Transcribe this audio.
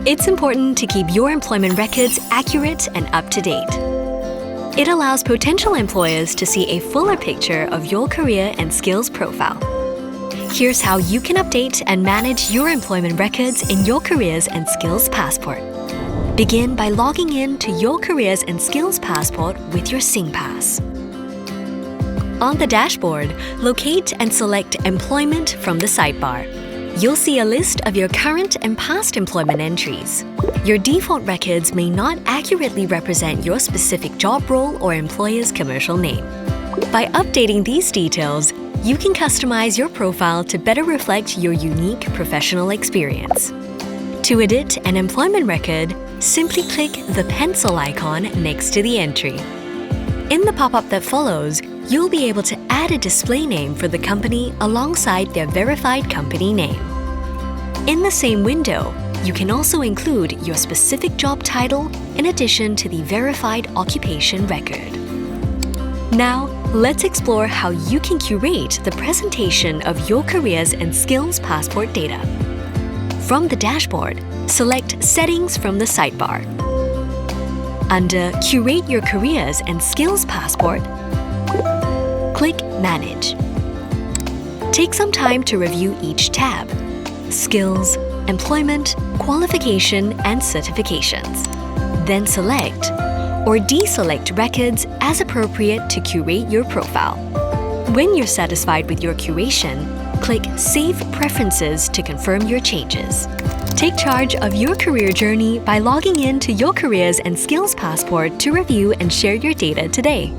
It's important to keep your employment records accurate and up to date. It allows potential employers to see a fuller picture of your career and skills profile. Here's how you can update and manage your employment records in your Careers and Skills Passport. Begin by logging in to your Careers and Skills Passport with your SingPass. On the dashboard, locate and select Employment from the sidebar. You'll see a list of your current and past employment entries. Your default records may not accurately represent your specific job role or employer's commercial name. By updating these details, you can customize your profile to better reflect your unique professional experience. To edit an employment record, simply click the pencil icon next to the entry. In the pop-up that follows, you'll be able to add a display name for the company alongside their verified company name. In the same window, you can also include your specific job title in addition to the verified occupation record. Now, let's explore how you can curate the presentation of your Careers and Skills Passport data. From the dashboard, select Settings from the sidebar. Under Curate your Careers and Skills Passport, click Manage. Take some time to review each tab: Skills, Employment, Qualification, and Certifications. Then select or deselect records as appropriate to curate your profile. When you're satisfied with your curation, click Save Preferences to confirm your changes. Take charge of your career journey by logging in to your Careers and Skills Passport to review and share your data today.